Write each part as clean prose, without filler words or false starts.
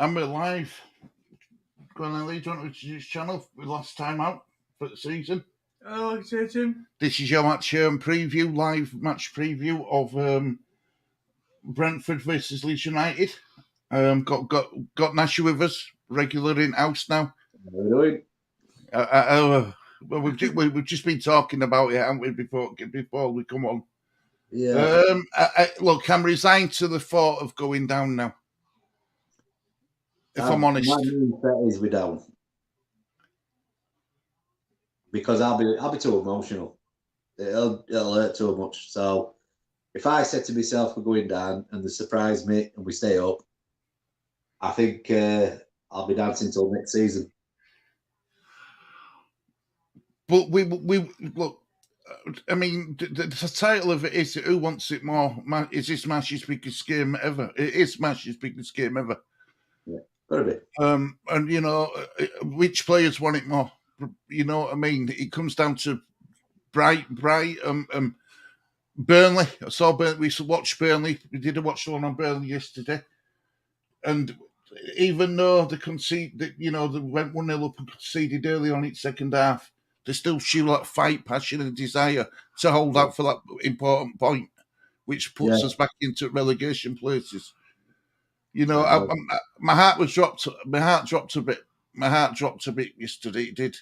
And we're live. Go on, Lee, do you want to introduce the channel? We're last time out for the season. Hello, like I say, Tim. This is your match preview, live match preview of Brentford versus Leeds United. Got Nashy with us, regular in house now. How are we doing? Well, we've just been talking about it, haven't we, before we come on? Yeah. Look, I'm resigned to the thought of going down now. If I'm honest, my mindset is we're down because I'll be too emotional. It'll hurt too much. So if I said to myself we're going down and they surprise me and we stay up, I think I'll be dancing till next season. But we look. I mean, the title of it is "Who Wants It More?" Is this Mashy's biggest game ever? It is Mashy's biggest game ever. Yeah, gotta be. And you know, which players want it more? You know what I mean? It comes down to Burnley. I saw Burnley. We watched Burnley. We did a watch one on Burnley yesterday, and even though they conceded, you know, they went 1-0 up and conceded early on its second half, they still show that fight, passion, and desire to hold out for that important point, which puts us back into relegation places. You know, my heart was dropped. My heart dropped a bit. My heart dropped a bit yesterday. It did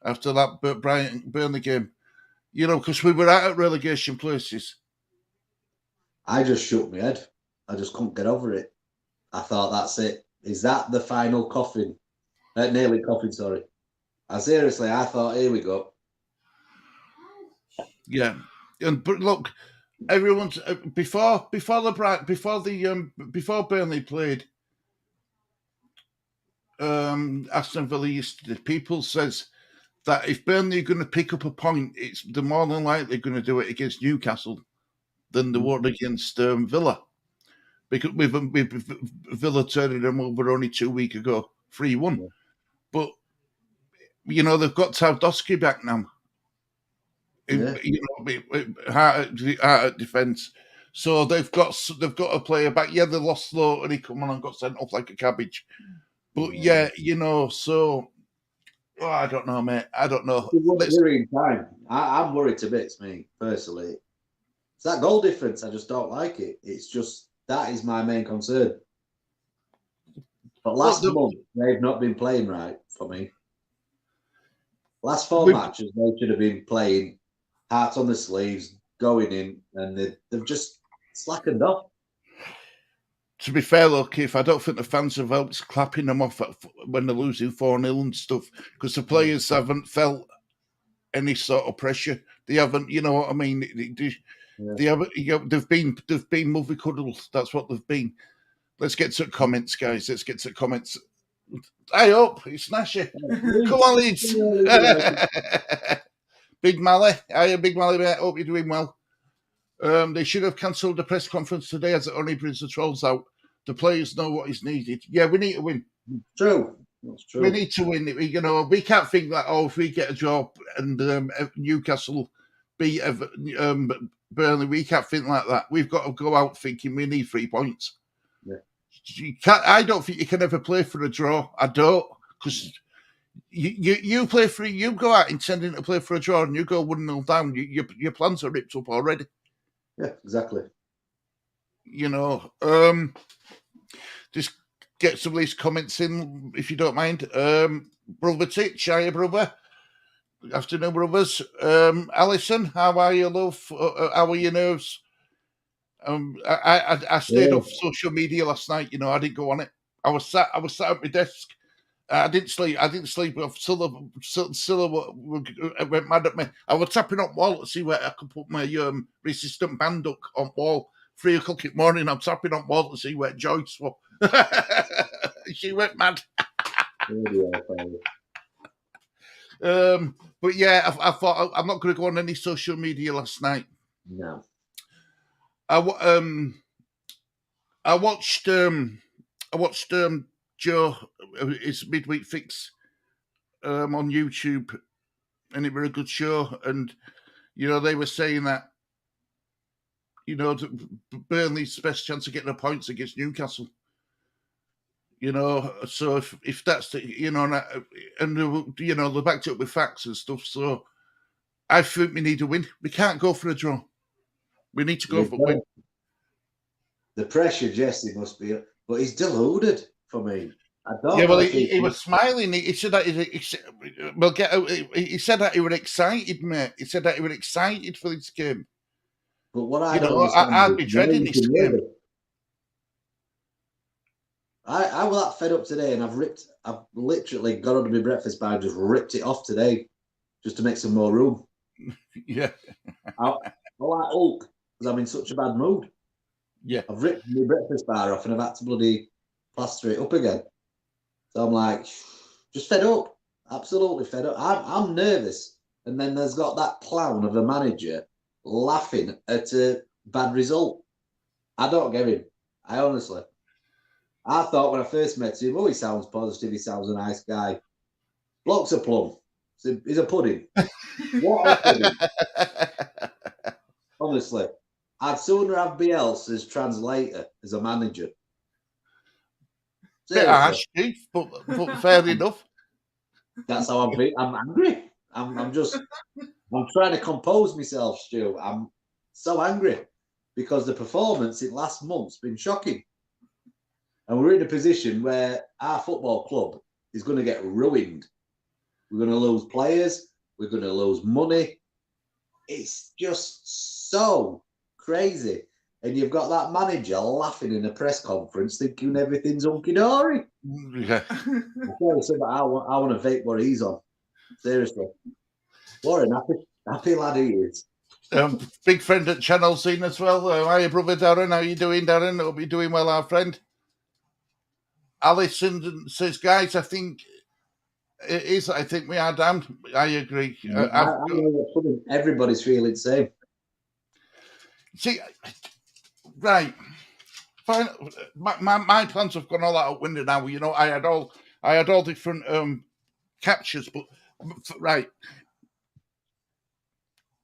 after that Burnley game. You know, because we were out at relegation places. I just shook my head. I just couldn't get over it. I thought, that's it. Is that the final coffin? Nearly coffin, sorry. I thought, here we go. Yeah, but look, everyone's before Burnley played Aston Villa yesterday, people says that if Burnley are going to pick up a point, they're more than likely going to do it against Newcastle than they would against Villa, because with Villa turning them over only 2 weeks ago, 3-1. Yeah. But you know, they've got Tarkowski back now. Yeah. You know, heart at defence. So they've got a player back. Yeah, they lost Slow and he come on and got sent off like a cabbage. But yeah, you know, so I don't know, mate. I don't know. Worrying time. I'm worried to bits, me personally. It's that goal difference. I just don't like it. It's just that is my main concern. But last month they've not been playing right for me. Last 4 matches they should have been playing heart on the sleeves, going in, and they've just slackened off. To be fair, look, if I don't think the fans have helped clapping them off when they're losing 4-0 and stuff, because the players haven't felt any sort of pressure. They haven't, you know what I mean? They haven't. You know, they've been movie cuddles. That's what they've been. Let's get to comments, guys. Let's get to comments. Hey up, it's Nashy. Come on, Leeds. Big Mally. Hiya, Big Mally, mate. Hope you're doing well. They should have cancelled the press conference today as it only brings the trolls out. The players know what is needed. Yeah, we need to win. True. That's true. We need to win. You know, we can't think that, if we get a job and Newcastle beat Burnley, we can't think like that. We've got to go out thinking we need 3 points. Yeah. I don't think you can ever play for a draw. I don't, because you play for, you go out intending to play for a draw and you go 1-0 down. Your plans are ripped up already. Yeah, exactly. You know, just get some of these comments in if you don't mind. Brother Titch, hiya, brother. Afternoon, brothers. Alison, how are you, love? How are your nerves? I stayed off social media last night. You know, I didn't go on it. I was sat at my desk. I didn't sleep. Scylla went mad at me. I was tapping on wall to see where I could put my resistant band up on wall. 3 o'clock in the morning, I'm tapping on wall to see where Joyce was. She went mad. But yeah, I thought I'm not going to go on any social media last night. No. I watched Joe, his midweek fix on YouTube, and it was a good show. And you know, they were saying that, you know, Burnley's best chance of getting the points against Newcastle. You know, so if that's the, you know, and you know, they backed it up with facts and stuff. So I think we need a win. We can't go for a draw. We need to go for a win. The pressure, Jesse, must be, but he's deluded for me. I don't Yeah, know well, if he was smiling. He said that he said that he was excited, mate. He said that he was excited for this game. But what I You don't know, understand I'd is be dreading this game. I was that fed up today, and I've literally got under my breakfast bar and just ripped it off today, just to make some more room. Yeah. I like Hulk because I'm in such a bad mood. Yeah. I've ripped my breakfast bar off and I've had to bloody plaster it up again. So I'm like, just fed up. Absolutely fed up. I'm nervous. And then there's got that clown of a manager laughing at a bad result. I don't get him. I thought when I first met him, oh, he sounds positive. He sounds a nice guy. Bloke's a plum. He's a pudding. What a pudding. Honestly. I'd sooner have Bielsa as translator as a manager. Bit harsh, Keith, but fair enough. That's how I'm feeling. I'm angry. I'm trying to compose myself, Stu. I'm so angry because the performance in last month's been shocking. And we're in a position where our football club is going to get ruined. We're going to lose players. We're going to lose money. It's just so crazy. And you've got that manager laughing in a press conference thinking everything's hunky-dory. Yeah. I want to vape what he's on. Seriously. What a happy lad he is. Big friend at Channel Scene as well. Hiya, brother Darren. How you doing, Darren? Hope you're doing well, our friend. Alison says, guys, I think it is. I think we are damned. I agree. I know everybody's feeling the same. See, right. Fine. My plans have gone all out window now. You know, I had all different captures, but right.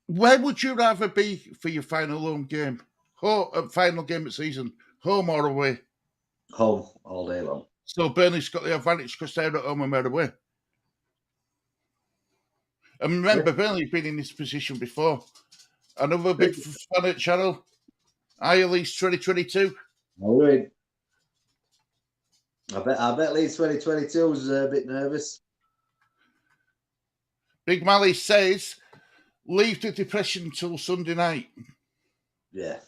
Where would you rather be for your final home game? Final game of the season, home or away? Home all day long. So Burnley's got the advantage because they're at home and we're away. And remember, Burnley's been in this position before. Another big fan at Channel. Hi, Leeds 2022. All right. I bet Leeds 2022 was a bit nervous. Big Mally says, leave the depression till Sunday night. Yeah,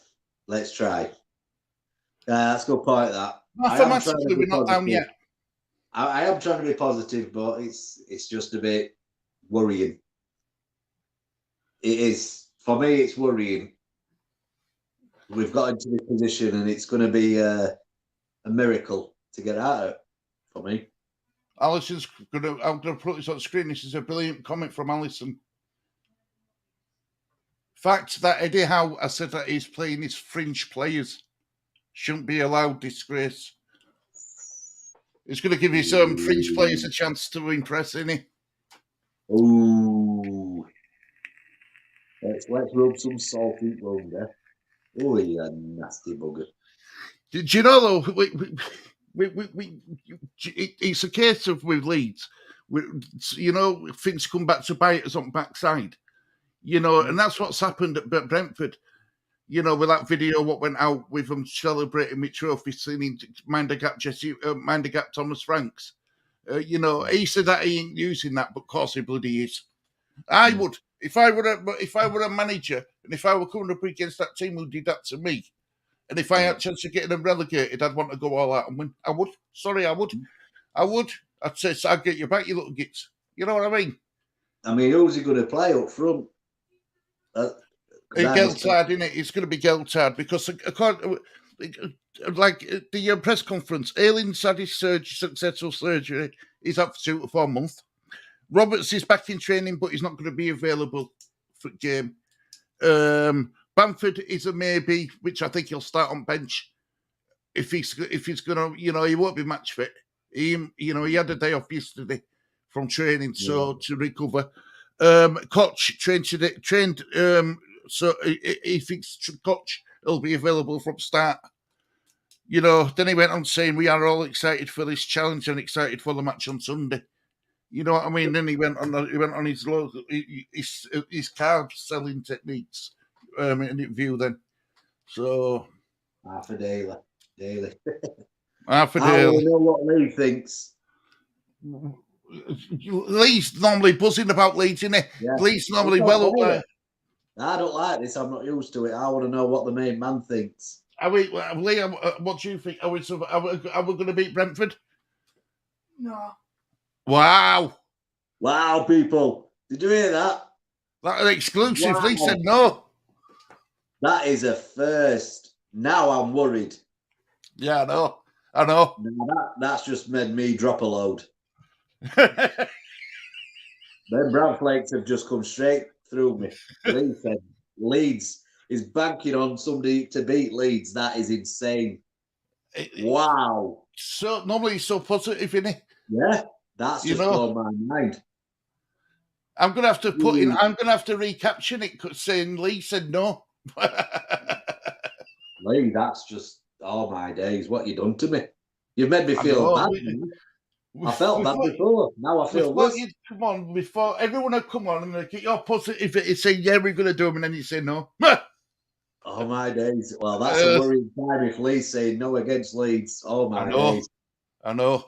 let's try. That's a good point, that. Mathematically, we're not down yet. I am trying to be positive, but it's just a bit worrying. It is. For me, it's worrying. We've got into this position and it's going to be a miracle to get out of it for me. I'm going to put this on the screen. This is a brilliant comment from Alison. Fact that Eddie Howe has said that he's playing his fringe players shouldn't be allowed disgrace. He's going to give his fringe players a chance to impress, isn't he? Ooh. Let's rub some salt in the wound there. Oh, you nasty bugger. Did you know, though, it's a case of with Leeds, you know, things come back to bite us on backside, you know, and that's what's happened at Brentford, you know, with that video what went out with them celebrating with trophies, singing Mind the Gap Thomas Franks. You know, he said that he ain't using that, but of course he bloody is. I would, if I were a manager and if I were coming up against that team who did that to me, and if I had a chance of getting them relegated, I'd want to go all out and win. I would. Sorry, I would. I'd say, so I'd get you back, you little gits. You know what I mean? I mean, who's he going to play up front? Geltard, isn't it? It's going to be Geltard because, like the press conference, Ayling's had his successful surgery. He's up for 2 to 4 months. Roberts is back in training, but he's not going to be available for game. Bamford is a maybe, which I think he'll start on bench if he's going to, you know, he won't be match fit. He had a day off yesterday from training, so to recover. Koch trained, so he thinks Koch will be available from start. then he went on saying we are all excited for this challenge and excited for the match on Sunday. You know what I mean? Then he went on his local, his carb selling techniques interview. Then, so half a daily. half a I day. want to know what Lee thinks. Lee's normally buzzing about Leeds, isn't he? Yeah. Lee's normally well up there. I don't like this. I'm not used to it. I want to know what the main man thinks. Lee, what do you think? Are we going to beat Brentford? No. Wow, people! Did you hear that? That was exclusive. Wow. Lee said no. That is a first. Now I'm worried. Yeah, I know. Now that's just made me drop a load. Them brown flakes have just come straight through me. Lee said Leeds is banking on somebody to beat Leeds. That is insane. Wow. So normally he's so positive, isn't he? Yeah, that's just blown my mind. I'm gonna have to I'm gonna have to recaption it saying Lee said no. Lee, that's just my days. What you done to me? You've made me feel bad. I felt bad before. Now I feel worse. Come on, before everyone would come on and get your positive and say, yeah, we're going to do them, and then you say no. Oh, my days. Well, that's a worrying time if Lee's saying no against Leeds. Oh, my days. I know.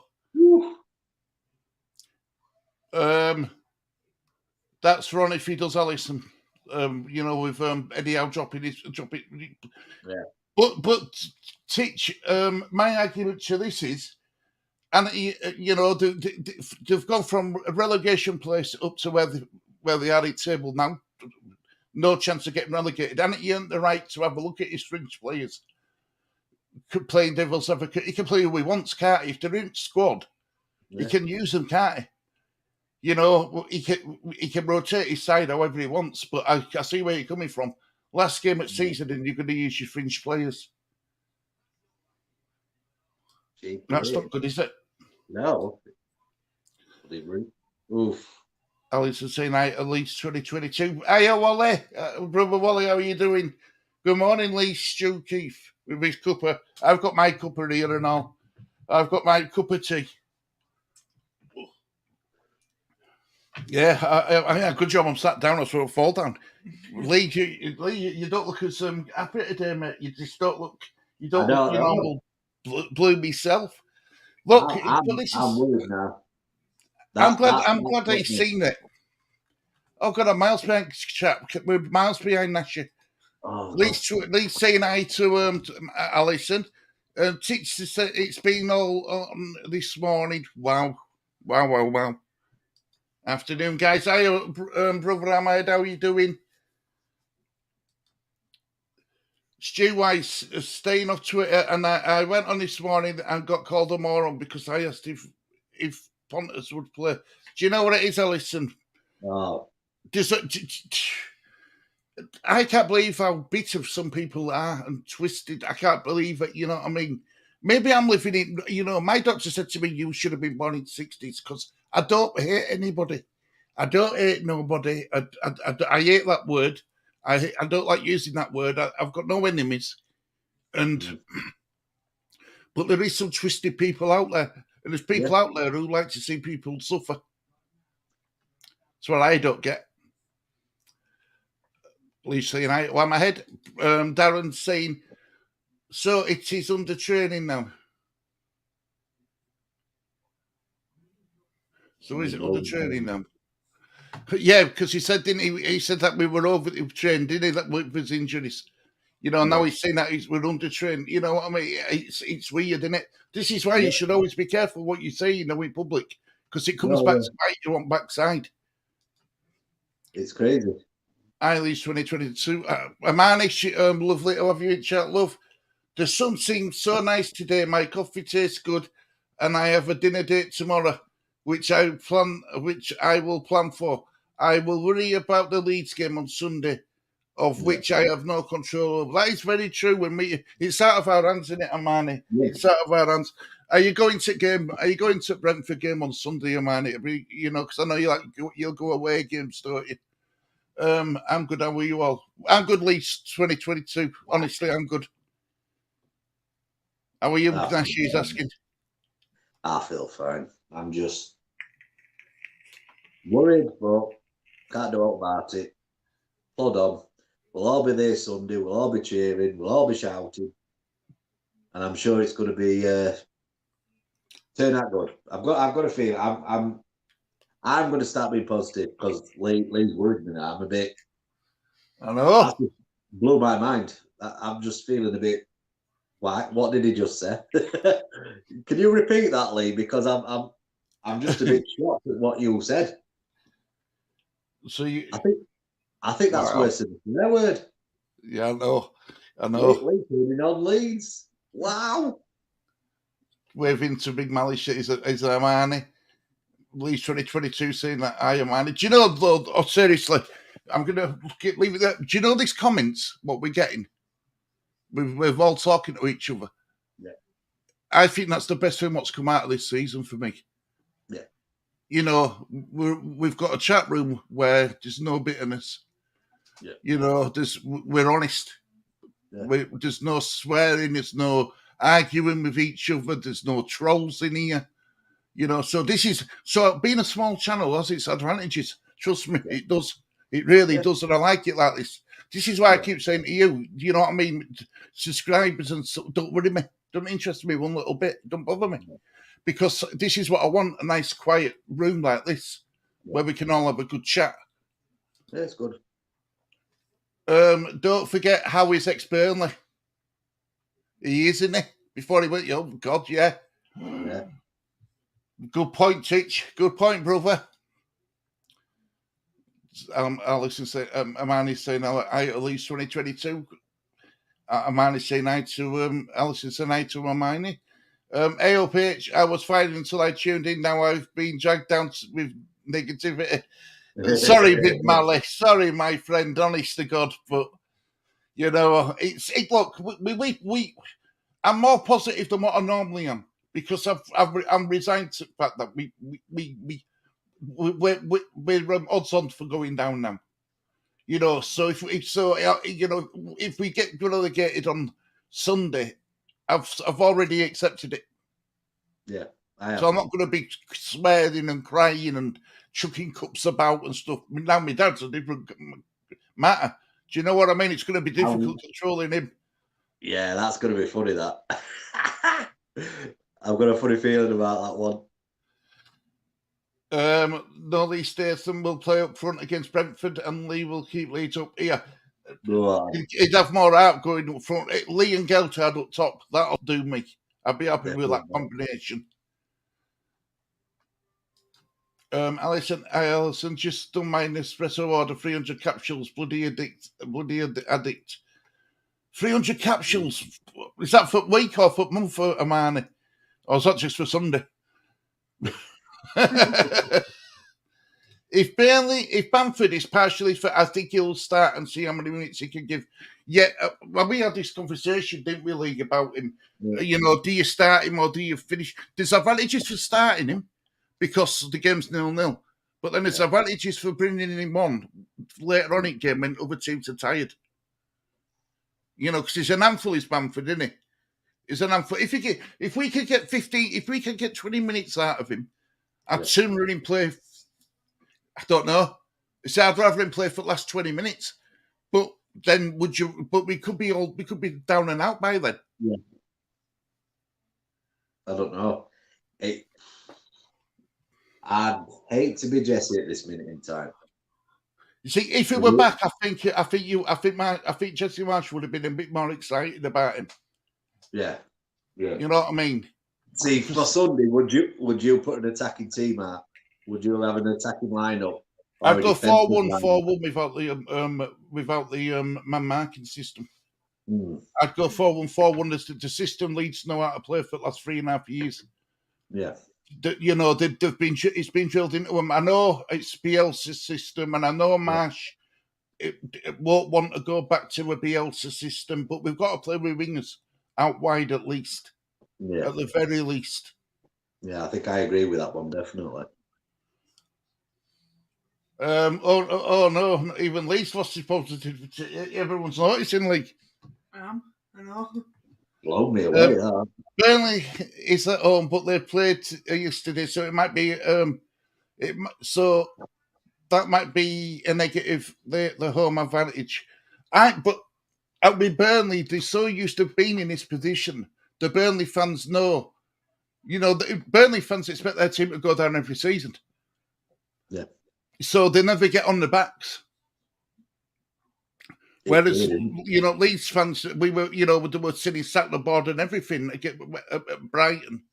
That's Ron if he does Allison. With Eddie Howe dropping it. Yeah. But Titch, my argument to this is, and they've gone from a relegation place up to where they are in table now. No chance of getting relegated. And he earned the right to have a look at his fringe players. Playing devil's advocate. He can play who he wants, can't he? If they're in squad, he can use them, can't he? He can rotate his side however he wants. But I see where you're coming from. Last game at season, and you're going to use your fringe players. That's not good, is it? No. Oof. Alison saying at Leeds 2022. Hiya, Wally. Brother Wally, how are you doing? Good morning, Lee. Stu Keefe with his cuppa. I've got my cuppa here and all. I've got my cup of tea. Yeah, I think a good job I'm sat down or so I fall down. Lee, you don't look as happy today, mate. You just don't look. You don't look your normal blue myself. Look, I'm worried now. I'm glad that you've seen it. Oh, God, a miles behind chap. We're miles behind Nashy. Lee's saying hi to Alison. Titch said it's been all on this morning. Wow. Afternoon, guys. Hi, Brother Ahmed. How are you doing? Stu Weiss staying off Twitter, and I went on this morning and got called a moron because I asked if Pontus would play. Do you know what it is, Alison? Oh. I can't believe how bitter some people are and twisted. I can't believe it. You know what I mean? Maybe I'm living in. My doctor said to me, "You should have been born in the 60s," because I don't hate anybody. I don't hate nobody. I hate that word. I don't like using that word. I've got no enemies, but there is some twisted people out there, and there's people out there who like to see people suffer. That's what I don't get. Please saying I'm ahead. Darren saying, so it is under training now. So is it under training now? Yeah, because he said, didn't he? He said that we were over trained, didn't he? That with his injuries. Now he's saying that we're under trained. You know what I mean? It's weird, isn't it? This is why you should always be careful what you say, in public, because it comes back to bite you on backside. It's crazy. Leeds 2022. Amani, lovely to have you in chat, love. The sun seems so nice today. My coffee tastes good, and I have a dinner date tomorrow, which I will plan for. I will worry about the Leeds game on Sunday, of which I have no control over. That is very true. It's out of our hands, isn't it, Amani? Yeah. It's out of our hands. Are you going to Brentford game on Sunday, Amani? Because I know you'll go away games, don't you? I'm good. How are you all? I'm good, Leeds 2022. Honestly, I'm good. How are you, Nashy? He's asking. I feel fine. I'm just worried, but can't do all about it. Plod on. We'll all be there Sunday. We'll all be cheering. We'll all be shouting, and I'm sure it's going to be turn out good. I've got a feeling. I'm going to start being positive because Lee's worried me now. I'm a bit. I know. That blew my mind. I'm just feeling a bit. Why? What did he just say? Can you repeat that, Lee? Because I'm just a bit shocked at what you said. So you, I think that's worse than the word. Yeah, I know. Lee turning on Leeds. Wow. Waving to Big Malish is Armani. Leeds 2022 saying that I am Armani. Do you know, though, seriously, I'm going to leave it there. Do you know these comments, what we're getting? We're all talking to each other. Yeah. I think that's the best thing what's come out of this season for me. Yeah. You know, we've got a chat room where there's no bitterness. Yeah. You know, we're honest. Yeah. There's no swearing. There's no arguing with each other. There's no trolls in here. You know, so being a small channel has its advantages. Trust me, it does. It really does, and I like it like this. This is why I keep saying to you, you know what I mean? Subscribers and so, don't worry me. Don't interest me one little bit. Don't bother me. Because this is what I want, a nice quiet room like this where we can all have a good chat. Yeah, it's good. Don't forget Howie's ex-Burnley. He is, isn't he? Before he went, oh God, yeah. Yeah. Good point, Titch. Good point, brother. Alison say, Amani's saying, I at least 2022. Amani's saying hi to Alison saying hi to Amani. AOPH, I was fine until I tuned in. Now I've been dragged down with negativity. Sorry, Big Mally. Sorry, my friend. Honest to God, but you know, look. I'm more positive than what I normally am because I'm resigned to the fact that we're odds on for going down now. You know, so if we get relegated on Sunday, I've already accepted it. Yeah. So I'm not going to be swearing and crying and chucking cups about and stuff. Now my dad's a different matter. Do you know what I mean? It's going to be difficult controlling him. Yeah, that's going to be funny, that. I've got a funny feeling about that one. Norley Statham will play up front against Brentford and Lee will keep Leeds up here. Wow. He'd have more out going up front. Lee and Geltard up top. That'll do me. I'd be happy with that combination. Alison, just done my Nespresso order, 300 capsules. Bloody addict. 300 capsules. Is that for week or for month for Amani? Or is that just for Sunday? If Bamford is partially fit, I think he'll start and see how many minutes he can give. Yeah, well, we had this conversation, didn't we, League, about him? Yeah. You know, do you start him or do you finish? There's advantages for starting him because the game's 0-0. But then there's advantages for bringing him on later on in game when other teams are tired. You know, because he's an handful, is Bamford, isn't he? He's an handful. If we could get 20 minutes out of him, I'd sooner him play. I don't know. I'd rather him play for the last 20 minutes. But then we could be down and out by then. Yeah. I don't know. I'd hate to be Jesse at this minute in time. You see, if he were back, I think Jesse Marsh would have been a bit more excited about him. Yeah. Yeah. You know what I mean? See, for Sunday, would you put an attacking team out? Would you have an attacking lineup? I'd go 4-1-4-1 without the man marking system. I'd go 4-1-4-1. The system Leeds know how to play for the last 3.5 years. Yeah. You know, it's been drilled into them. I know it's Bielsa's system, and I know Marsh it won't want to go back to a Bielsa system, but we've got to play with wingers out wide at least. Yeah. At the very least. Yeah, I think I agree with that one, definitely. Oh no, even Leeds lost his positivity. Everyone's noticing, Lee. I know. Blow me away. That. Burnley is at home, but they played yesterday, so it might be so that might be a negative. The home advantage. But with Burnley, they're so used to being in this position. The Burnley fans know. The Burnley fans expect their team to go down every season. Yeah. So they never get on the backs. Whereas, Leeds fans, we were sitting sat on the board and everything at Brighton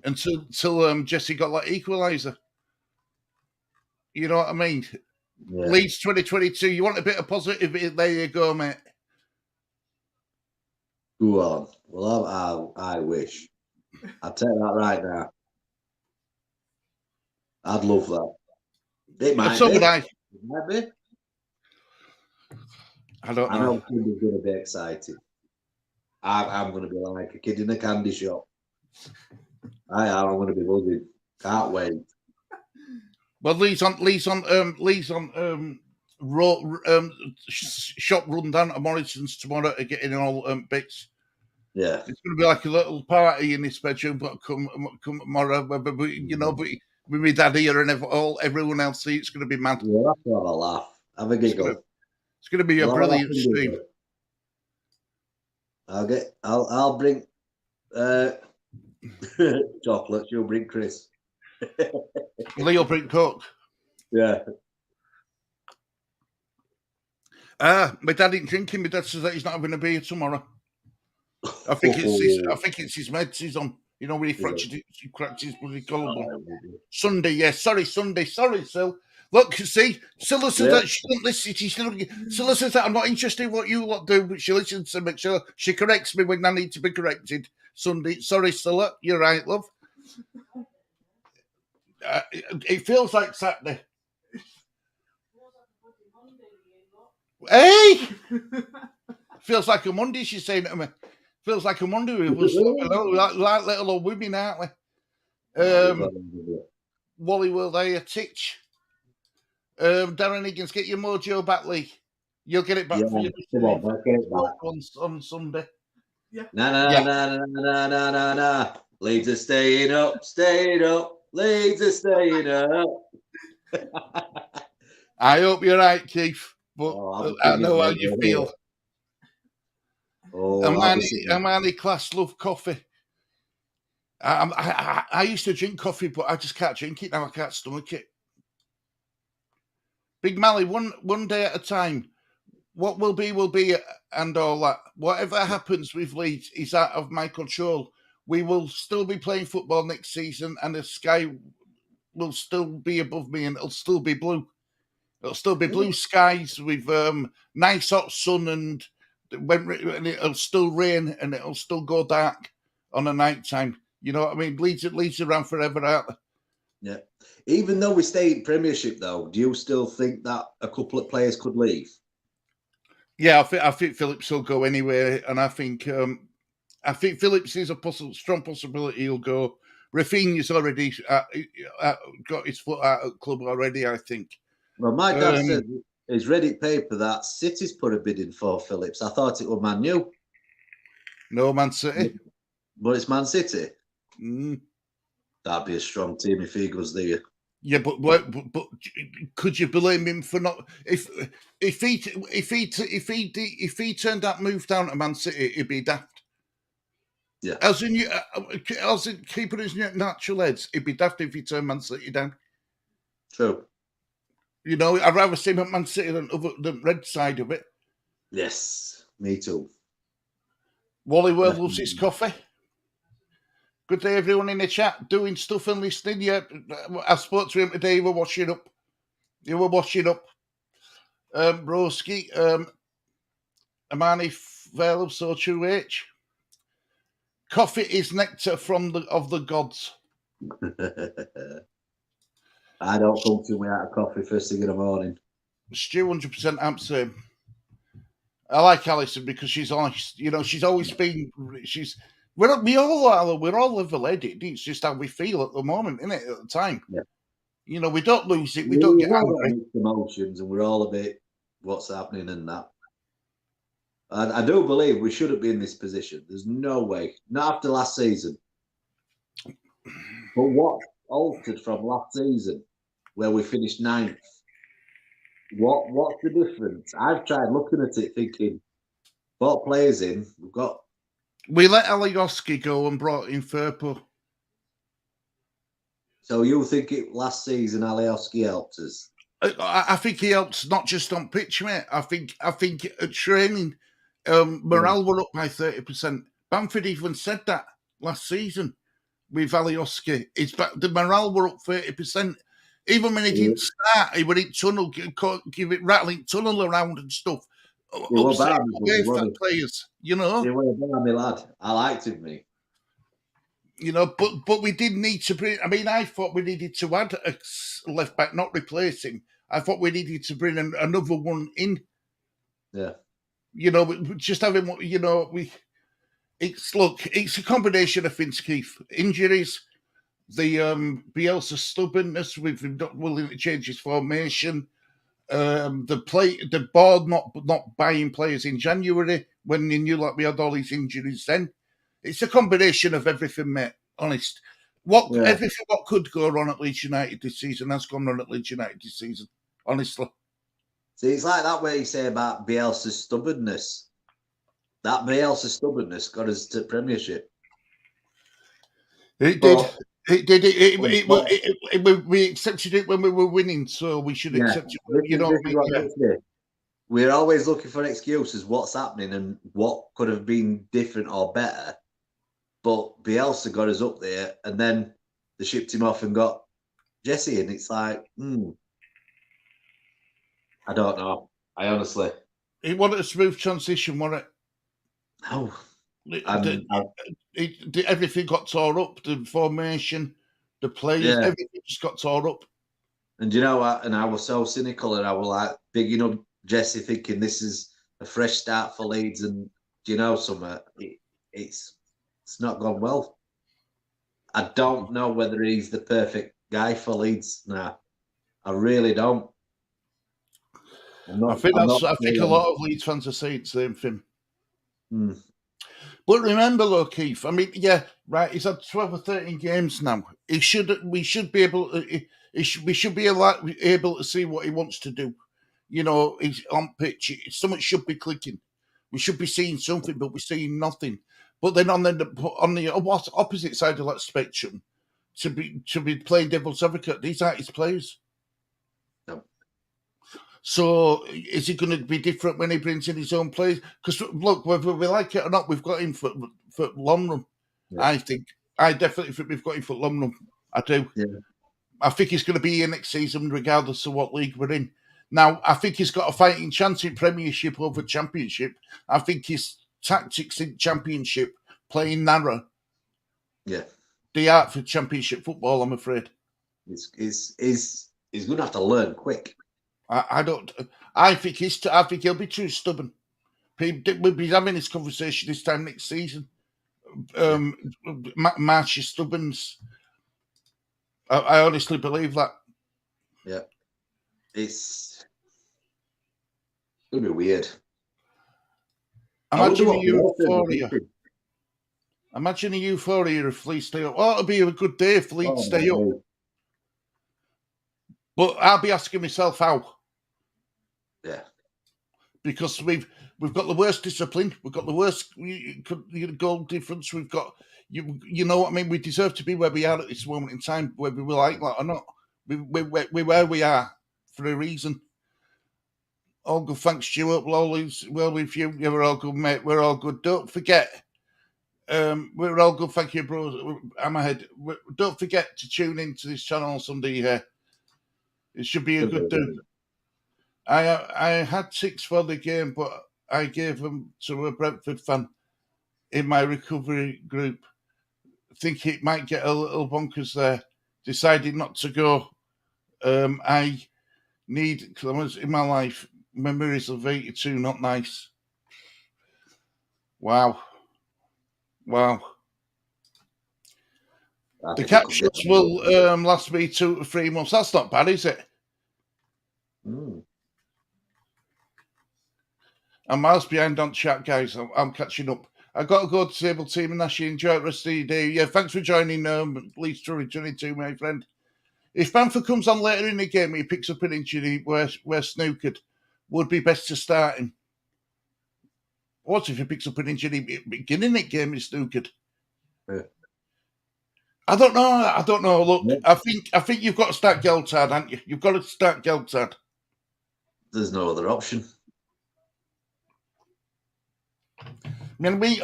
until Jesse got that equaliser. You know what I mean? Yeah. Leeds 2022. You want a bit of positivity? There you go, mate. Go on. Well, I wish. I'll take that right now. I'd love that. It might so be. Would I. It might be. I don't know. I know Kindy's going to be excited. I'm going to be like a kid in a candy shop. I am. I'm going to be buzzing. Can't wait. Well, Lee's on shop run down to Morrison's tomorrow to get in all bits. Yeah, it's going to be like a little party in this bedroom, but come tomorrow. But with my dad here and everyone else, it's going to be mad. Yeah, have to have a laugh, have a giggle. It's going to be a brilliant stream. I'll bring chocolates. You'll bring Chris. Lee'll bring Coke. Yeah. My dad ain't drinking. My dad says that he's not having a beer tomorrow. I think it's his meds he's on. When he fractured it, he cracked his bloody collarbone. Sunday, yeah. Sorry, Sil. Look, see, Scylla says that she doesn't listen. Scylla says that I'm not interested in what you lot do, but she listens to make sure she corrects me when I need to be corrected. Sunday, sorry, Scylla, you're right, love. It feels like Saturday. Hey! Feels like a Monday, she's saying to me. Feels like a Monday. We was like little old women, aren't we? Wally will there, Titch. Darren Higgins, get your mojo back, Lee. You'll get it back for you. Come on, get it back. On Sunday. Yeah. Nah. Leeds are staying up. Leeds are staying up. I hope you're right, Keith. But I know how you feel. Amani class love coffee. I used to drink coffee, but I just can't drink it now. I can't stomach it. Big Mally, one day at a time. What will be, and all that. Whatever happens with Leeds is out of my control. We will still be playing football next season, and the sky will still be above me, and it'll still be blue. It'll still be blue skies with nice hot sun, and it'll still rain, and it'll still go dark on a night time. You know what I mean? Leeds around forever, aren't they? Yeah. Even though we stay in Premiership, though, do you still think that a couple of players could leave? Yeah, I think Phillips will go anyway, and I think Phillips is a strong possibility he'll go. Rafinha's already got his foot out of the club already, I think. Well, my dad said his Reddit paper that City's put a bid in for Phillips. I thought it was Man U. No, Man City. But it's Man City. Mm. That'd be a strong team if he goes there. Yeah, but could you blame him for not? If he turned that move down to Man City, it'd be daft. Yeah. As in keeping his natural heads, it'd be daft if he turned Man City down. True. I'd rather see him at Man City than the red side of it. Yes, me too. Wally World loves his coffee. Good day, everyone in the chat, doing stuff and listening. Yeah, I spoke to him today. You were washing up. Broski, Amani Fairlove, so true, H. Coffee is nectar of the gods. I don't come to me out of coffee first thing in the morning. Stu, 100% I'm same. I like Alison because she's honest. She's always been. We all are. We're all level-headed. It's just how we feel at the moment, isn't it? At the time, yeah. We don't lose it. We don't get angry. Emotions, and we're all a bit. What's happening and that. And I do believe we shouldn't be in this position. There's no way. Not after last season. But what altered from last season, where we finished 9th? What's the difference? I've tried looking at it thinking, bought players in, We let Alioski go and brought in Firpo. So you think last season Alioski helped us? I think he helps not just on pitch, mate. I think at training, morale were up by 30%. Bamford even said that last season with Alioski. The morale were up 30%. Even when he didn't start, he were in tunnel, give it rattling tunnel around and stuff. Upset players, you know. He was a barmy lad. I liked him, mate. You know, but we did need to bring. I mean, I thought we needed to add a left back, not replace him. I thought we needed to bring another one in. Yeah. You know, just having, you know, it's a combination of things, Keith. Injuries, the Bielsa stubbornness with him not willing to change his formation, the board not buying players in January when they knew like we had all these injuries then. It's a combination of everything, mate. Honest. Everything what could go wrong at Leeds United this season has gone wrong at Leeds United this season. Honestly. See, it's like that way you say about Bielsa's stubbornness. That Bielsa stubbornness got us to Premiership. It did. It did. We accepted it when we were winning, so we should accept it. You know what I mean? We're always looking for excuses, what's happening and what could have been different or better. But Bielsa got us up there, and then they shipped him off and got Jesse, and it's like, I don't know. I honestly. It wasn't a smooth transition, was it? No. Everything got tore up. The formation, the players, everything just got tore up. And you know what? And I was so cynical, and I was like bigging up Jesse, thinking this is a fresh start for Leeds, and you know something? It's not gone well. I don't know whether he's the perfect guy for Leeds now. I really don't. I think a lot of Leeds fans are saying the same thing. But remember, though, Keith, I mean, he's had 12 or 13 games now. We should be able to see what he wants to do. You know, he's on pitch. Something should be clicking. We should be seeing something, but we're seeing nothing. But then on the opposite side of that spectrum, to be playing devil's advocate, these aren't his players. No. So is it going to be different when he brings in his own players? Because look, whether we like it or not, we've got him for long run. Yeah. I definitely think we've got him for long run. I do. Yeah. I think he's going to be here next season, regardless of what league we're in. Now, I think he's got a fighting chance in Premiership over Championship. I think his tactics in Championship, playing narrow, the art for Championship football, I'm afraid. He's going to have to learn quick. I think he'll be too stubborn. We'll be having this conversation this time next season. March is stubborn. I honestly believe that. Yeah. It's going to be weird. Imagine a euphoria if Leeds stay up. Oh, it'll be a good day if Leeds stay up. But I'll be asking myself how. Yeah. Because we've got the worst discipline. We've got the worst goal difference. We've got, you know what I mean? We deserve to be where we are at this moment in time, whether we like that or not. We're where we are for a reason. All good, thanks, Stuart. Well with you. Yeah, we're all good, mate. We're all good. Don't forget, we're all good. Thank you, bro. I'm ahead. Don't forget to tune into this channel on Sunday here. It should be a good do. I had 6 for the game, but I gave them to a Brentford fan in my recovery group. Think it might get a little bonkers there. Decided not to go. I need, because in my life, memories of 82, not nice. Wow. The capsules will last me 2 to 3 months. That's not bad, is it? I'm miles behind on chat, guys. I'm catching up. I got to go to table team and Nashy. Enjoy the rest of your day. Yeah, thanks for joining. Leeds to returning to my friend. If Bamford comes on later in the game, he picks up an injury where snookered, would be best to start him. What if he picks up an injury beginning the game? He's snookered. Yeah. I don't know. Look, yeah. I think you've got to start Geltard, haven't you? You've got to start Geltard. There's no other option. I mean,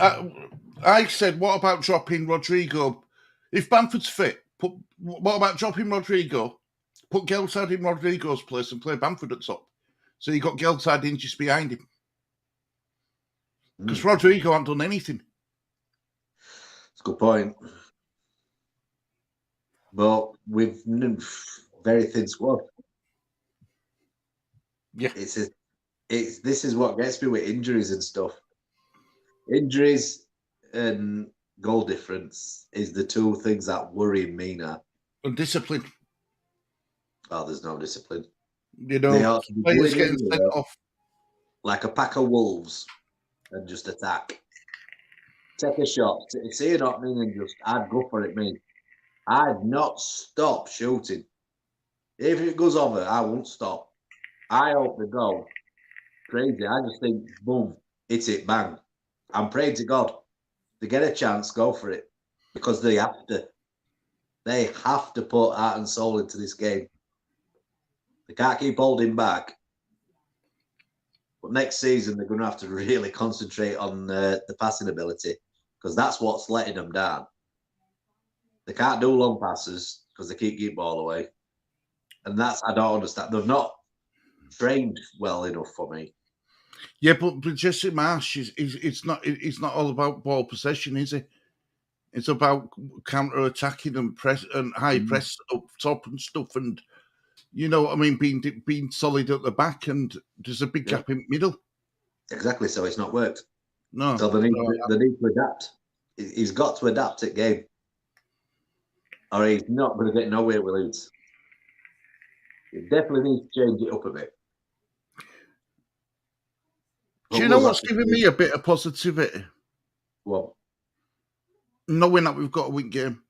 I said, what about dropping Rodrigo? If Bamford's fit, what about dropping Rodrigo? Put Geltard in Rodrigo's place and play Bamford at top. So you got Geltard in just behind him. Because Rodrigo hasn't done anything. That's a good point. But with very thin squad. Yeah. This is what gets me with injuries and stuff. Injuries and goal difference is the two things that worry me now. And discipline. Oh, there's no discipline. You know, players getting sent off. Like a pack of wolves and just attack. Take a shot. See it happening and just, I'd go for it, me. I'd not stop shooting. If it goes over, I won't stop. I hope the goal. Crazy. I just think, boom, hit it, bang. I'm praying to God. They get a chance, go for it. Because they have to. They have to put heart and soul into this game. They can't keep holding back. But next season, they're going to have to really concentrate on the passing ability because that's what's letting them down. They can't do long passes because they keep ball away. And that's, I don't understand. They've not trained well enough for me. Yeah, but Jesse Marsh it's not all about ball possession, is it? It's about counter attacking and press and high press up top and stuff, and you know what I mean, being solid at the back, and there's a big gap in the middle. Exactly, so it's not worked. No, so they need to adapt. He's got to adapt at game, or he's not going to get nowhere with Leeds. He definitely needs to change it up a bit. Do you know what's giving me a bit of positivity? What? Knowing that we've got a win game.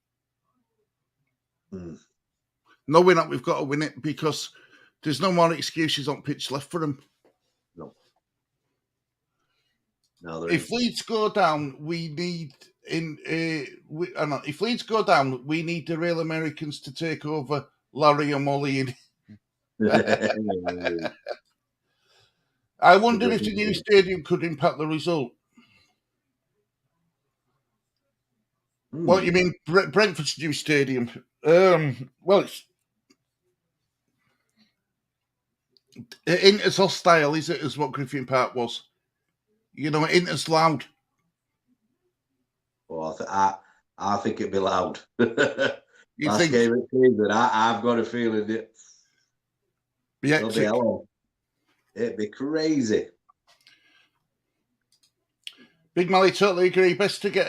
Knowing that we've got to win it because there's no more excuses on pitch left for them. No, if Leeds go down, we need if Leeds go down, we need the real Americans to take over Larry and Molly. I wonder if the new stadium could impact the result. What you mean, Brentford's new stadium? Well, it ain't as hostile, is it, as what Griffin Park was? You know, it ain't as loud. Well, I think it'd be loud. You Last think? game at Cleveland, I've got a feeling it'd be crazy. Big Mally, totally agree. Best to get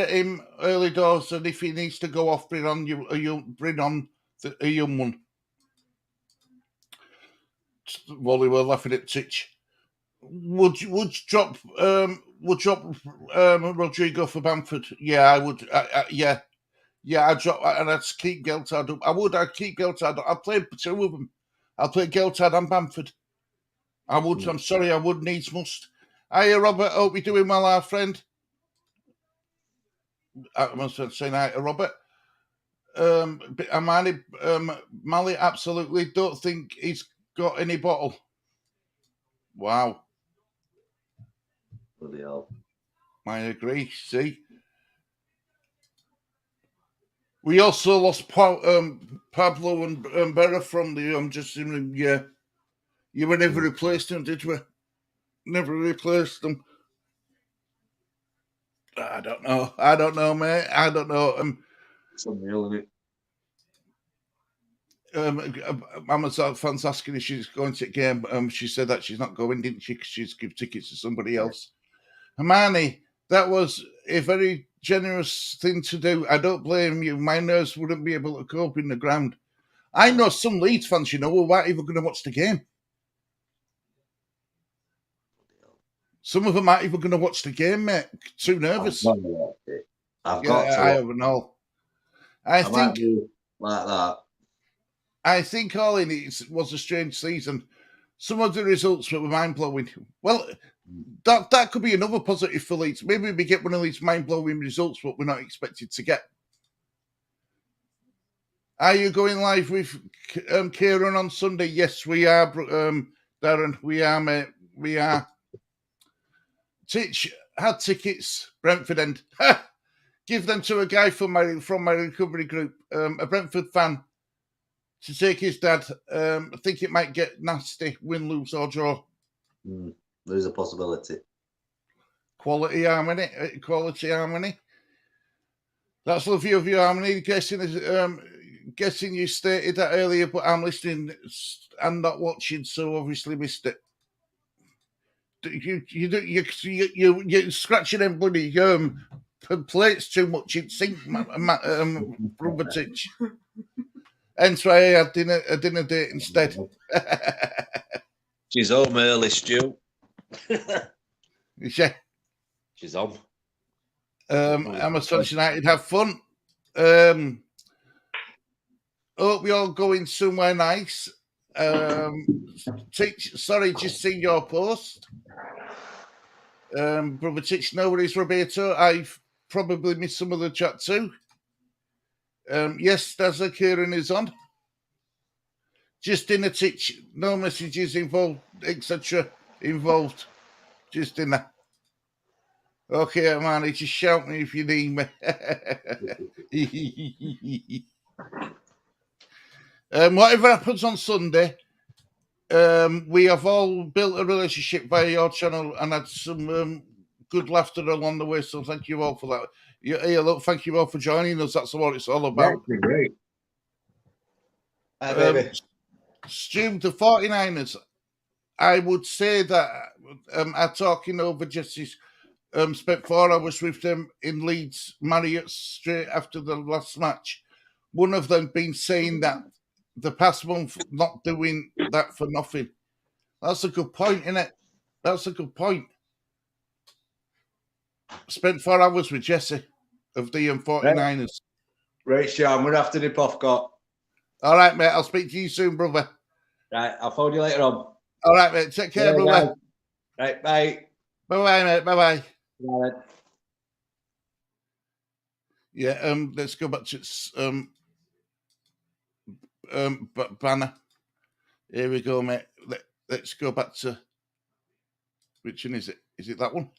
him early doors, and if he needs to go off, bring on a young one. Wally were laughing at Titch. Would drop Rodrigo for Bamford? Yeah, I would. Yeah, I'd drop and I'd keep Geltard up. I'd keep Geltard up. I'd play two of them. I'll play Geltard and Bamford. I would. I'm sorry, I would. Needs must. Hiya, Robert. Hope you're doing well, our friend. I must say hi to Robert. Mally, absolutely don't think he's got any bottle. Wow. Bloody hell. I agree. See, we also lost Pablo and Berra from the just yeah. You were never replaced them, did we? Never replaced them. I don't know, mate. I don't know. It's unreal, isn't it? Amazon fans asking if she's going to the game. She said that she's not going, didn't she? Because she's give tickets to somebody else. Hermione, that was a very generous thing to do. I don't blame you. My nerves wouldn't be able to cope in the ground. I know some Leeds fans, who aren't even going to watch the game. Some of them aren't even going to watch the game, mate. Too nervous. I've got to watch it. I've got to. I haven't all. I might think be like that. I think all in it was a strange season. Some of the results were mind-blowing. Well, that could be another positive for Leeds. Maybe we get one of these mind-blowing results, but we're not expected to get. Are you going live with Kieran on Sunday? Yes, we are, Darren. We are, mate. We are. Titch had tickets, Brentford end. Give them to a guy from my recovery group, a Brentford fan, to take his dad. I think it might get nasty, win, lose, or draw. There's a possibility. Quality harmony. That's the view of your harmony. Guessing you stated that earlier, but I'm listening and not watching, so obviously missed it. You're scratching them bloody plates too much in sync, Brother Titch. Hence why I had a dinner date instead. She's home early, Stu. Yeah. She's on. Manchester United have fun. Hope you're all going somewhere nice. Titch, sorry, just seen your post. Brother Titch, no worries, Roberto. I've probably missed some of the chat too. Yes, Dazza Kieran is on. Just in a Titch, no messages involved, etc. involved. Just in that. Okay, man, just shout me if you need me. Whatever happens on Sunday, we have all built a relationship via your channel and had some good laughter along the way. So thank you all for that. Look, thank you all for joining us. That's what it's all about. That's great. Stu, the 49ers, I would say that are talking over Jesse's. Spent 4 hours with them in Leeds Marriott straight after the last match. One of them been saying that the past month not doing that for nothing. That's a good point, isn't it? That's a good point. Spent 4 hours with Jesse of the 49ers. Right, Sean, I'm going to have to nip off, Got. All right, mate. I'll speak to you soon, brother. Right, I'll phone you later on. All right, mate. Take care, brother. Right, bye. Bye-bye, mate. Bye-bye. Right. Yeah, let's go back to banner. Here we go, mate. Let's go back to which one is it? Is it that one?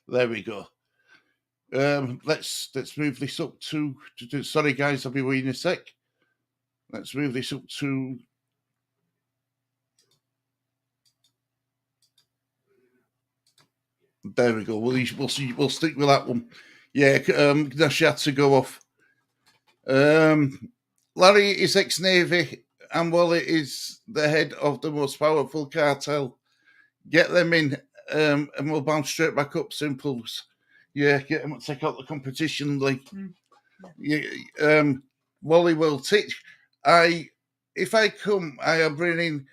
There we go. Let's move this up to sorry guys, I'll be waiting a sec. Let's move this up to there we go. We'll stick with that one. Yeah, Nashy had to go off. Larry is ex-Navy and Wally is the head of the most powerful cartel. Get them in and we'll bounce straight back up. Simples. Yeah, get them to take out the competition league. Yeah, Wally will teach. If I come, I am bringing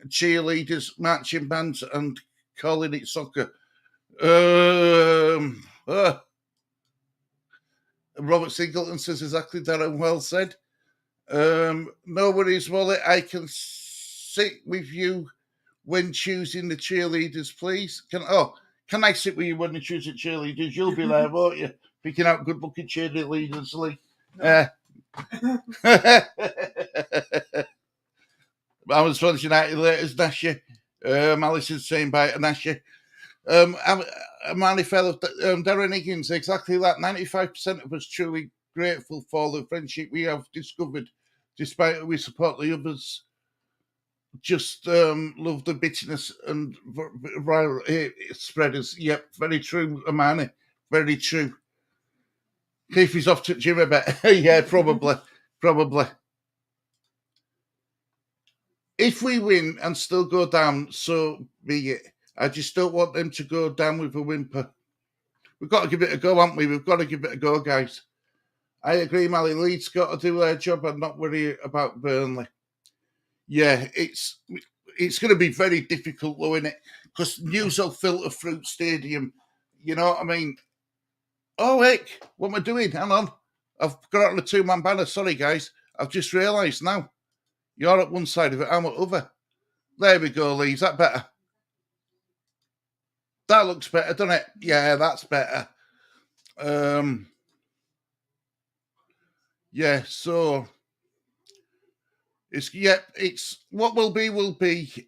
cheerleaders, marching bands and calling it soccer. Robert Singleton says exactly Darren well said. No worries, Wally. I can sit with you when choosing the cheerleaders, please. Can I sit with you when you choose the cheerleaders? You'll be there, won't you? Picking out good looking cheerleaders, Lee. I was Manchester United latest Nashy. Alison's saying bye to Nashy. Manny fellow, Darren Higgins, exactly that. 95% of us truly grateful for the friendship we have discovered, despite we support the others. Just love the bitterness and viral spreaders. Yep, very true, Amani. Very true. Keith is off to gym a bit. Yeah, probably. If we win and still go down, so be it. I just don't want them to go down with a whimper. We've got to give it a go, haven't we? We've got to give it a go, guys. I agree, Mally. Leeds got to do their job and not worry about Burnley. Yeah, it's going to be very difficult, though, isn't it? Because news will filter through stadium. You know what I mean? Oh, heck, what am I doing? Hang on. I've got on a two-man banner. Sorry, guys. I've just realised now. You're at one side of it, I'm at the other. There we go, Lee. Is that better? That looks better, doesn't it? Yeah, that's better. Yeah, so it's what will be will be.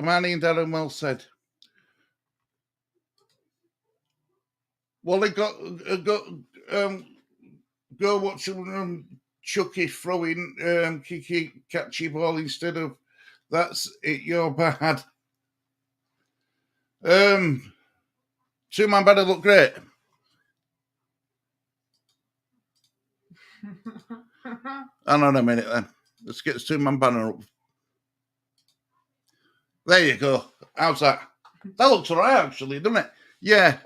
Manny and Darren well said. Well, they got go watch Chucky throwing Kiki catchy ball instead of that's it. You're bad. Two-man banner look great. Hang on a minute then. Let's get the two-man banner up. There you go. How's that? That looks all right, actually, doesn't it? Yeah.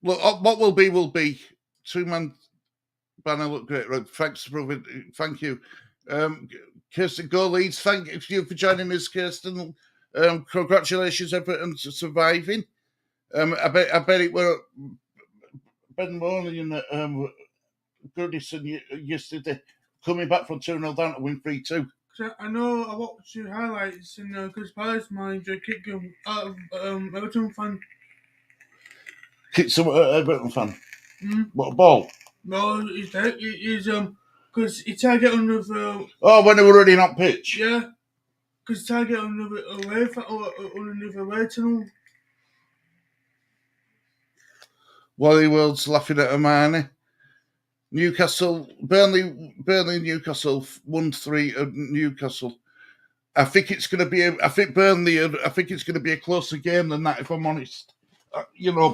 Look, what will be. Two-man banner look great. Right. Thanks, brother. Thank you. Kirsten, go Leeds. Thank you for joining us, Kirsten. Congratulations, Everton, to surviving. I bet it were Ben Morley and Goodison yesterday coming back from 2-0 down to win 3-2. I know I watched your highlights and Chris Palace manager kicked him out of Everton fan. Kicked some Everton fan. What a ball! No, he's because he tried to get under the. Oh, when they were already on pitch. Yeah, because he tried to get under the away tunnel. Wally World's laughing at Hermione. Newcastle, Burnley, Newcastle 1-3 at Newcastle. I think it's going to be. I think it's going to be a closer game than that. If I'm honest,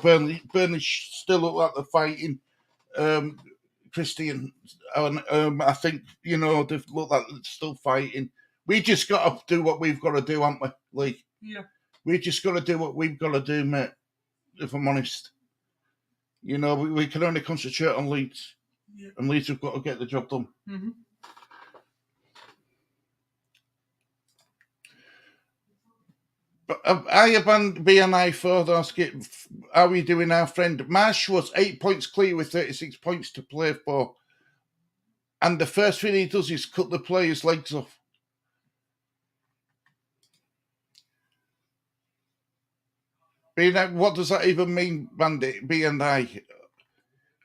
Burnley still look like they're fighting. Christian, I think they look like they're still fighting. We just got to do what we've got to do, haven't we, Lee? Yeah. We just got to do what we've got to do, mate. If I'm honest, we can only concentrate on Leeds. Yeah. And Leeds have got to get the job done. Mm-hmm. But I abandoned BNI further. How are we doing, our friend? Marsh was 8 points clear with 36 points to play for. And the first thing he does is cut the players' legs off. What does that even mean, Bandit? BNI?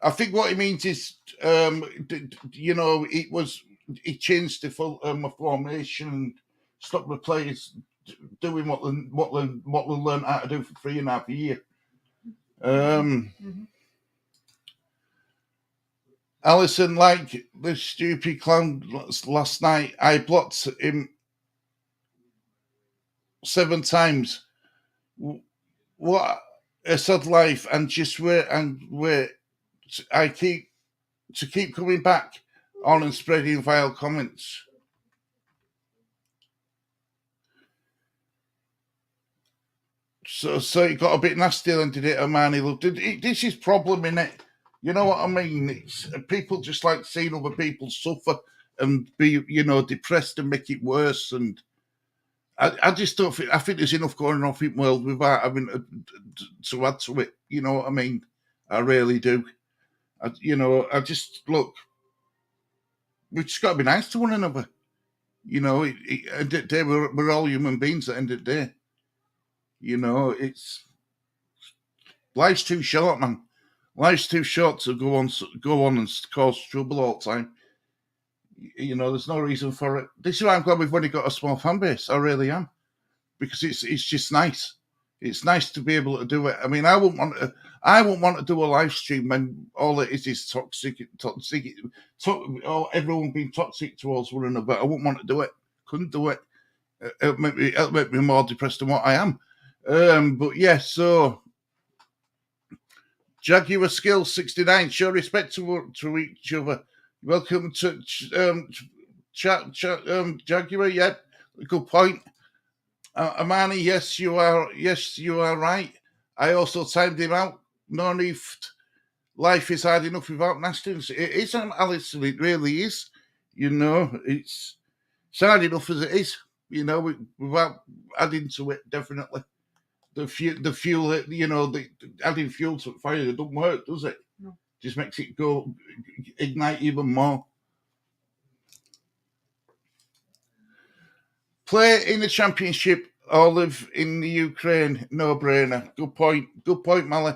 I think what it means is, he changed the full formation and stopped the players doing what they learned how to do for 3.5 years. Allison, like the stupid clown last night, I blocked him 7 times. What a sad life, and just wait. I keep coming back on and spreading vile comments. So it got a bit nasty then, did it, Armani? This is problem, innit? You know what I mean? It's people just like seeing other people suffer and be, depressed and make it worse. And I just don't think, I think there's enough going on in the world without having to add to it. You know what I mean? I really do. I just, look, we've just got to be nice to one another. We're all human beings at the end of the day. It's life's too short, man. Life's too short to go on and cause trouble all the time. There's no reason for it. This is why I'm glad we've only got a small fan base. I really am, because it's just nice. It's nice to be able to do it. I mean, I wouldn't want to do a live stream when all it is toxic, everyone being toxic towards one another. I wouldn't want to do it. Couldn't do it. It'll make me more depressed than what I am. But yeah, so Jaguar Skills 69. Show respect to each other. Welcome to Jaguar. Yeah, good point. Amani, yes, you are. Yes, you are right. I also timed him out. No need. Life is hard enough without nastiness. It isn't, Alison. It really is. It's It's hard enough as it is, you know, without adding to it, definitely. The fuel, you know, adding fuel to fire, it doesn't work, does it? No. Just makes it go, ignite even more. Play in the Championship or live in the Ukraine, no brainer. Good point, Mally.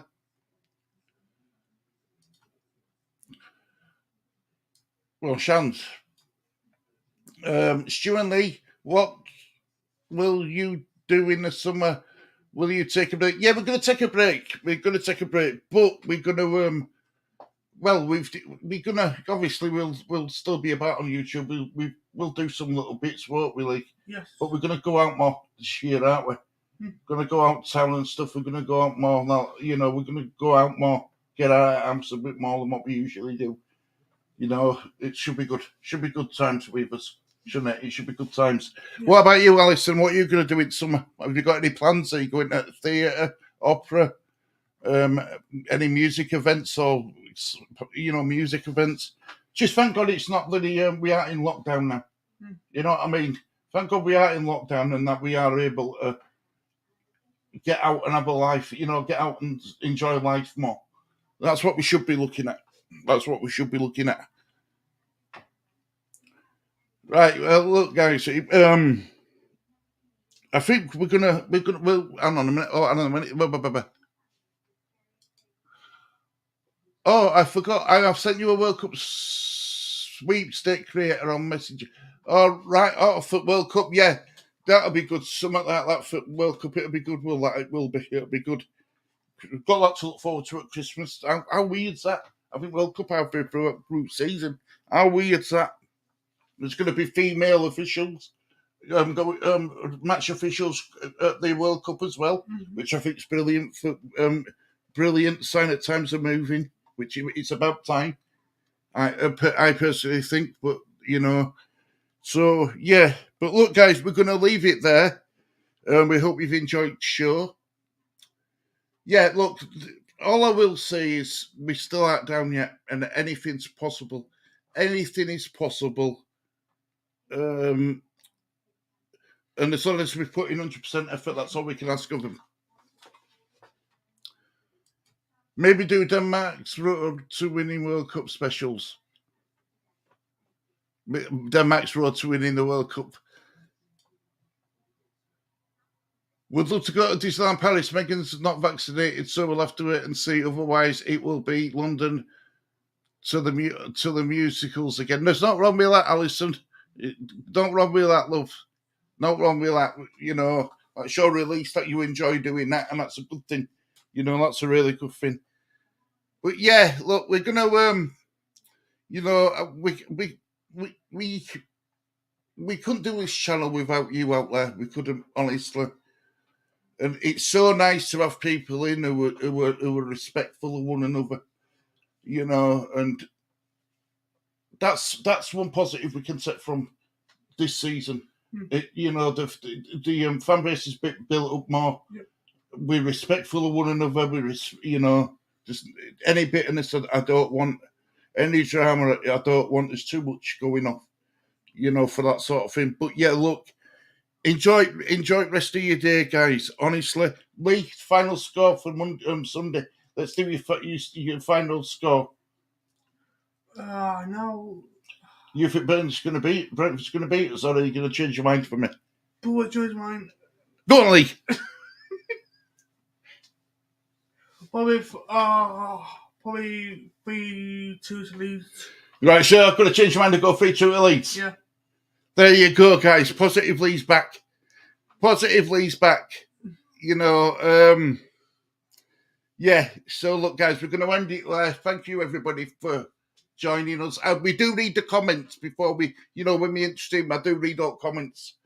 Well, Shans. Stu and Lee, what will you do in the summer? Will you take a break? Yeah, we're going to take a break. But we're going to we're going to obviously we'll still be about on YouTube. We'll do some little bits, won't we, Lee? Yes. But we're going to go out more this year, aren't we? Going to go out town and stuff. We're going to go out more now. You know, we're going to go out more, get our arms a bit more than what we usually do. You know, it should be good. Should be good times with us, shouldn't it? It should be good times. Yeah. What about you, Alison? What are you going to do in summer? Have you got any plans? Are you going to theatre, opera, any music events or, you know, music events? Just thank God it's not that we are in lockdown now. You know what I mean? Thank God we are in lockdown and that we are able to get out and have a life, you know, get out and enjoy life more. That's what we should be looking at. Right, well, look, guys, I think we're gonna, well, hang on a minute. Oh, I forgot. I have sent you a World Cup sweepstake creator on Messenger. Oh, right. Oh, for World Cup, yeah. That'll be good. Something like that for World Cup, it'll be good. It'll be good. We've got a lot to look forward to at Christmas. How weird's that? I think World Cup halfway through a group season. How weird's that? There's going to be female officials, match officials at the World Cup as well, which I think is brilliant. Brilliant sign that times are moving, which it's about time. I personally think, but you know, so yeah. But look, guys, we're going to leave it there. We hope you've enjoyed the show. Yeah, look, all I will say is we still aren't down yet, and anything's possible. Anything is possible. And as long as we put in 100% effort, that's all we can ask of them. Maybe do Denmark's road to winning World Cup specials. Denmark's road to winning the World Cup. Would love to go to Disneyland Paris. Megan's not vaccinated, so we'll have to wait and see. Otherwise, it will be London to the musicals again. There's not wrong with that, Alison. Don't wrong with that, love. Not wrong with that. You know, that's your release that you enjoy doing that, and that's a good thing. You know, that's a really good thing. But yeah, look, we're gonna you know, we couldn't do this channel without you out there. We couldn't, honestly. And it's so nice to have people in who are respectful of one another, you know. And that's one positive we can take from this season. You know, the fan base is built up more. Yep. We're respectful of one another. You know, just any bitterness I don't want, any drama I don't want. There's too much going on, you know, for that sort of thing. But yeah, look. Enjoy the rest of your day, guys. Honestly, Lee, final score for Sunday. Let's do your final score. No. You think Brentford's going to beat us, or are you going to change your mind for me? But change your mind. Go on, Lee. Probably 3-2 to Leeds. Right, so I've got to change your mind and go 3-2 to Leeds. Yeah. There you go, guys. Positive Lee's back. You know, yeah. So look, guys, we're going to end it there. Thank you, everybody, for joining us. We do read the comments before we, you know, when we stream, I do read all comments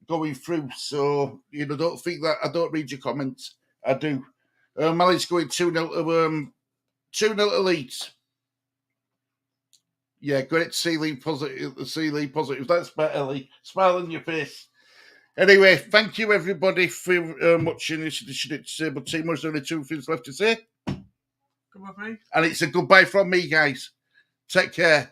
going through. So, you know, don't think that I don't read your comments. I do. Mally's going 2-0 to Leeds. Yeah, great to see Lee positive. That's better, Lee. Smile on your face. Anyway, thank you, everybody, for watching this edition of Disabled Team. There's only 2 things left to say. Goodbye, mate. And it's a goodbye from me, guys. Take care.